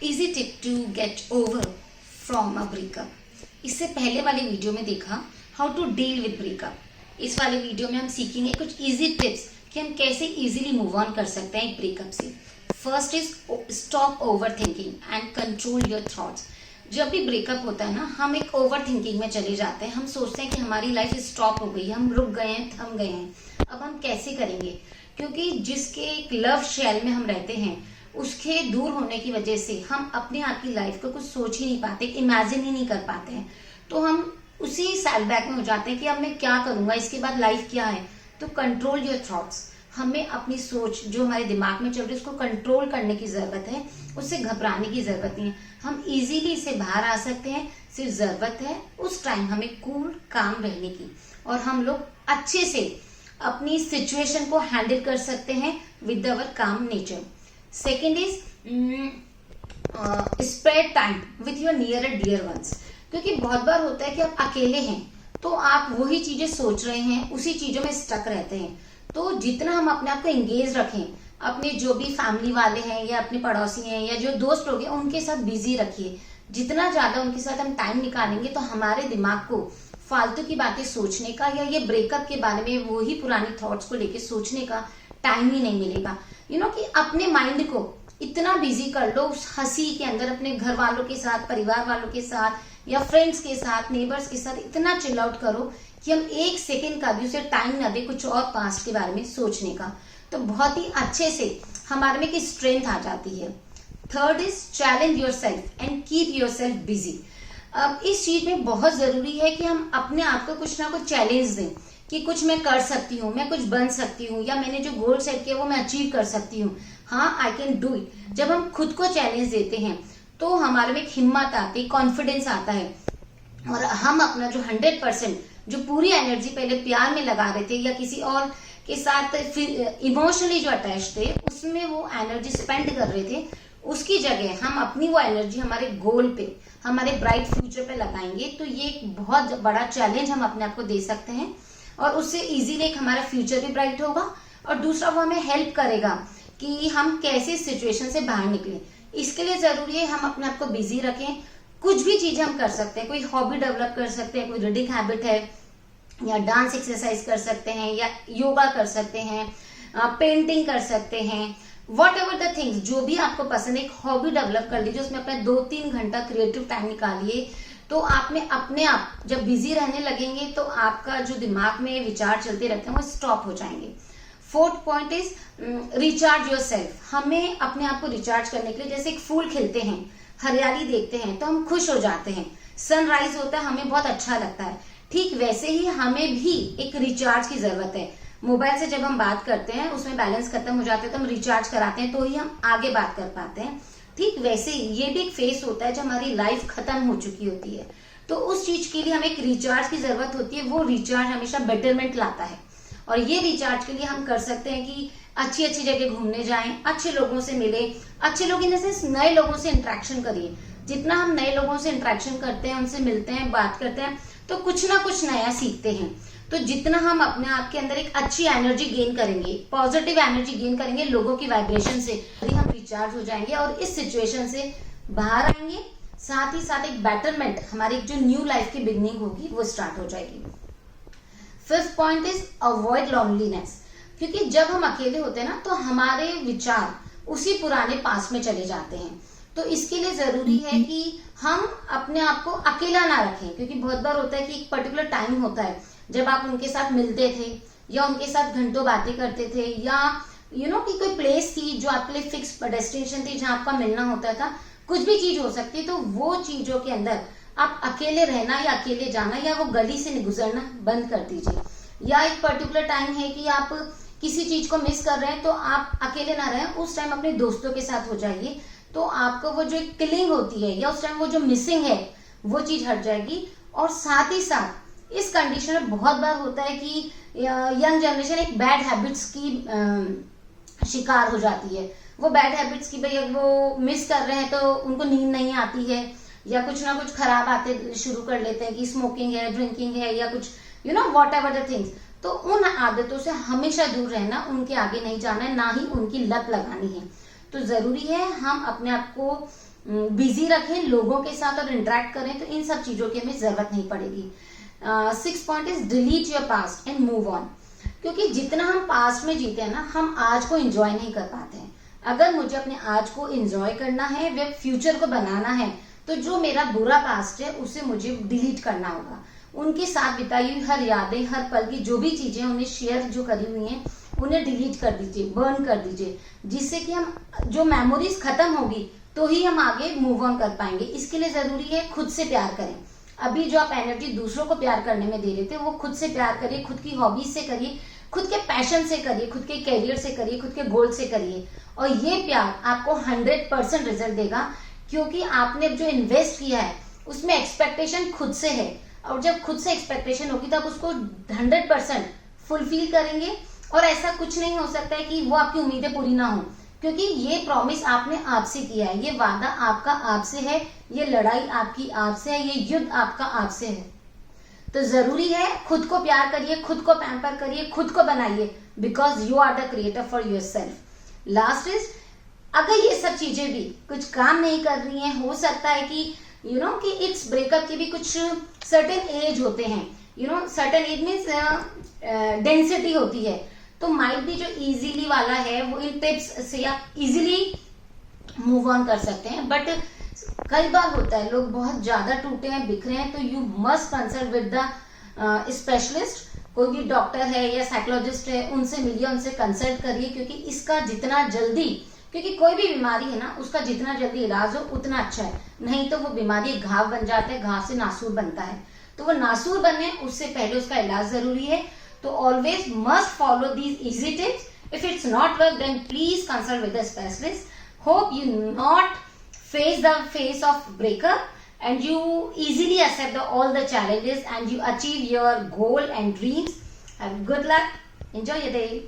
Easy tip to get over from a breakup. इससे पहले वाले वीडियो में देखा how to deal with breakup. इस वाले वीडियो में हम सीखेंगे कुछ इजी टिप्स कि हम कैसे इजीली मूव ऑन कर सकते हैं एक ब्रेकअप से। First is stop over thinking and control your thoughts. जब भी ब्रेकअप होता है ना, हम एक ओवर थिंकिंग में चले जाते हैं। हम सोचते हैं कि हमारी लाइफ स्टॉप हो गई, हम रुक गए हैं, थम गए हैं, अब हम कैसे करेंगे। क्योंकि जिसके एक लव शेल में हम रहते हैं, उसके दूर होने की वजह से हम अपने आप की लाइफ को कुछ सोच ही नहीं पाते, इमेजिन ही नहीं कर पाते हैं। तो हम उसी सेटबैक में हो जाते हैं कि अब मैं क्या करूंगा, इसके बाद लाइफ क्या है। तो कंट्रोल योर थॉट्स। हमें अपनी सोच जो हमारे दिमाग में चल रही है उसको कंट्रोल करने की जरूरत है, उससे घबराने की जरूरत नहीं है। हम इजीली इससे बाहर आ सकते हैं। सिर्फ जरूरत है उस टाइम हमें कूल काम रहने की, और हम लोग अच्छे से अपनी सिचुएशन को हैंडल कर सकते हैं with our calm nature. Second is spare time with your near and dear ones. क्योंकि बहुत बार होता है कि आप अकेले हैं तो आप वही चीजें सोच रहे हैं, उसी चीजों में स्टक रहते हैं। तो जितना हम अपने आप को एंगेज रखें, अपने जो भी फैमिली वाले हैं या अपने पड़ोसी हैं या जो दोस्त लोग हैं उनके साथ बिजी रखिए। जितना ज्यादा उनके साथ हम टाइम निकालेंगे तो हमारे दिमाग को फालतू की बातें सोचने का या ये ब्रेकअप के बारे में वही पुरानी थॉट्स को लेके सोचने का टाइम ही नहीं मिलेगा। कि अपने माइंड को इतना बिजी कर लो उस हंसी के अंदर, अपने घर वालों के साथ, परिवार वालों के साथ या फ्रेंड्स के साथ, नेबर्स के साथ इतना चिल आउट करो कि हम एक सेकेंड का भी उसे टाइम ना दे कुछ और पास्ट के बारे में सोचने का। तो बहुत ही अच्छे से हमारे में एक स्ट्रेंथ आ जाती है। Third is challenge your self and keep your self busy. अब इस चीज में बहुत जरूरी है कि हम अपने आप को कुछ ना कुछ चैलेंज दें कि कुछ मैं कर सकती हूँ, मैं कुछ बन सकती हूँ, या मैंने जो गोल सेट किया वो मैं अचीव कर सकती हूँ। हाँ, आई कैन डू इट। जब हम खुद को चैलेंज देते हैं तो हमारे में एक हिम्मत आती है, कॉन्फिडेंस आता है, और हम अपना जो 100% जो पूरी एनर्जी पहले प्यार में लगा रहे थे या किसी और के साथ इमोशनली जो अटैच थे उसमें वो एनर्जी स्पेंड कर रहे थे, उसकी जगह हम अपनी वो एनर्जी हमारे गोल पे, हमारे ब्राइट फ्यूचर पे लगाएंगे। तो ये एक बहुत बड़ा चैलेंज हम अपने आप को दे सकते हैं, और उससे इजीली एक हमारा फ्यूचर भी ब्राइट होगा, और दूसरा वो हमें हेल्प करेगा कि हम कैसे सिचुएशन से बाहर निकलें। इसके लिए जरूरी है हम अपने आप को बिजी रखें। कुछ भी चीजें हम कर सकते हैं, कोई हॉबी डेवलप कर सकते हैं, कोई रीडिंग हैबिट है, या डांस एक्सरसाइज कर सकते हैं, या योगा कर सकते हैं, पेंटिंग कर सकते हैं, वॉट एवर द थिंग्स जो भी आपको पसंद है। एक हॉबी डेवलप कर लीजिए, उसमें अपना 2-3 घंटा क्रिएटिव टाइम निकालिए। तो आप में अपने आप जब बिजी रहने लगेंगे तो आपका जो दिमाग में विचार चलते रहते हैं वो स्टॉप हो जाएंगे। Fourth point is recharge your self. हमें अपने आप को रिचार्ज करने के लिए, जैसे एक फूल खिलते हैं, हरियाली देखते हैं तो हम खुश हो जाते हैं, सनराइज होता है हमें बहुत अच्छा लगता है, ठीक वैसे ही हमें भी एक रिचार्ज की जरूरत है। मोबाइल से जब हम बात करते हैं उसमें बैलेंस खत्म हो जाता है तो हम रिचार्ज कराते हैं तो ही हम आगे बात कर पाते हैं। ठीक वैसे ही ये भी एक फेस होता है जब हमारी लाइफ खत्म हो चुकी होती है, तो उस चीज के लिए हमें एक रिचार्ज की जरूरत होती है। वो रिचार्ज हमेशा बेटरमेंट लाता है, और ये रिचार्ज के लिए हम कर सकते हैं कि अच्छी अच्छी जगह घूमने जाएं, अच्छे लोगों से मिले, अच्छे लोग इन द सेंस नए लोगों से इंटरेक्शन करिए। जितना हम नए लोगों से इंटरेक्शन करते हैं, उनसे मिलते हैं, बात करते हैं, तो कुछ ना कुछ नया सीखते हैं। तो जितना हम अपने आप के अंदर एक अच्छी एनर्जी गेन करेंगे, पॉजिटिव एनर्जी गेन करेंगे लोगों की वाइब्रेशन से, हम रिचार्ज हो जाएंगे और इस सिचुएशन से बाहर आएंगे। साथ ही साथ एक बेटरमेंट, हमारी जो न्यू लाइफ की बिगनिंग होगी वो स्टार्ट हो जाएगी। Fifth point is avoid loneliness. क्योंकि जब हम अकेले होते हैं ना तो हमारे विचार उसी पुराने पास्ट में चले जाते हैं। तो इसके लिए जरूरी है कि हम अपने आप को अकेला ना रखें। क्योंकि बहुत बार होता है कि एक पर्टिकुलर टाइम होता है जब आप उनके साथ मिलते थे या उनके साथ घंटों बातें करते थे, या कि कोई प्लेस थी जो आपके लिए फिक्स डेस्टिनेशन थी जहां आपका मिलना होता था। कुछ भी चीज हो सकती है, तो वो चीजों के अंदर आप अकेले रहना या अकेले जाना या वो गली से गुजरना बंद कर दीजिए। या एक पर्टिकुलर टाइम है कि आप किसी चीज को मिस कर रहे हैं तो आप अकेले ना रहें, उस टाइम अपने दोस्तों के साथ हो जाइए। तो आपको वो जो एक किलिंग होती है या उस टाइम वो जो मिसिंग है वो चीज हट जाएगी। और साथ ही साथ इस कंडीशन में बहुत बार होता है कि यंग जनरेशन एक बैड हैबिट्स की शिकार हो जाती है। वो बैड हैबिट्स की, भाई वो मिस कर रहे हैं तो उनको नींद नहीं आती है, या कुछ ना कुछ खराब आते शुरू कर लेते हैं कि स्मोकिंग है, ड्रिंकिंग है, या कुछ वॉट एवर द थिंग्स। तो उन आदतों से हमेशा दूर रहना, उनके आगे नहीं जाना है, ना ही उनकी लत लगानी है। तो जरूरी है हम अपने आप को बिजी रखें लोगों के साथ और इंटरेक्ट करें, तो इन सब चीजों की हमें जरूरत नहीं पड़ेगी। 6 point is delete your past and move on. क्योंकि जितना हम पास्ट में जीते हैं ना, हम आज को एंजॉय नहीं कर पाते हैं। अगर मुझे अपने आज को एंजॉय करना है, वे फ्यूचर को बनाना है, तो जो मेरा बुरा पास्ट है उसे मुझे डिलीट करना होगा। उनके साथ बिताई हुई हर यादें, हर पल की जो भी चीजें उन्हें शेयर जो करी हुई हैं, उन्हें डिलीट कर दीजिए, बर्न कर दीजिए, जिससे कि हम जो मेमोरीज खत्म होगी तो ही हम आगे मूव ऑन कर पाएंगे। इसके लिए जरूरी है खुद से प्यार करें। अभी जो आप एनर्जी दूसरों को प्यार करने में दे रहे थे, वो खुद से प्यार करिए, खुद की हॉबीज से करिए, खुद के पैशन से करिए, खुद के कैरियर से करिए, खुद के गोल से करिए, और ये प्यार आपको 100% रिजल्ट देगा। क्योंकि आपने जो इन्वेस्ट किया है उसमें एक्सपेक्टेशन खुद से है, और जब खुद से एक्सपेक्टेशन होगी तब उसको 100% फुलफिल करेंगे। और ऐसा कुछ नहीं हो सकता है कि वो आपकी उम्मीदें पूरी ना हो, क्योंकि ये प्रॉमिस आपने आपसे किया है, ये वादा आपका आपसे है, ये लड़ाई आपकी आपसे है, ये युद्ध आपका आपसे है। तो जरूरी है खुद को प्यार करिए, खुद को पैम्पर करिए, खुद को बनाइए, because you are the creator for yourself. Last is, अगर ये सब चीजें भी कुछ काम नहीं कर रही हैं, हो सकता है कि कि इट्स ब्रेकअप की भी कुछ सर्टेन एज होते हैं, सर्टेन एज मीन्स डेंसिटी होती है, तो माइट भी जो इजीली वाला है वो इन टिप्स से आप इजीली मूव ऑन कर सकते हैं। बट कई बार होता है लोग बहुत ज्यादा टूटे हैं, बिखरे हैं, तो you must consult with the specialist. कोई भी डॉक्टर है या साइकोलॉजिस्ट है, उनसे मिलिए, उनसे कंसल्ट करिए, क्योंकि इसका जितना जल्दी, क्योंकि कोई भी बीमारी है ना, उसका जितना जल्दी इलाज हो उतना अच्छा है। नहीं तो वो बीमारी घाव बन जाता है, घाव से नासूर बनता है, तो वो नासूर बने उससे पहले उसका इलाज जरूरी है। तो always must follow these easy tips. If it's not work then please consult with the specialist. Hope you not face the phase of breakup and you easily accept all the challenges and you achieve your goal and dreams. Have good luck. Enjoy your day.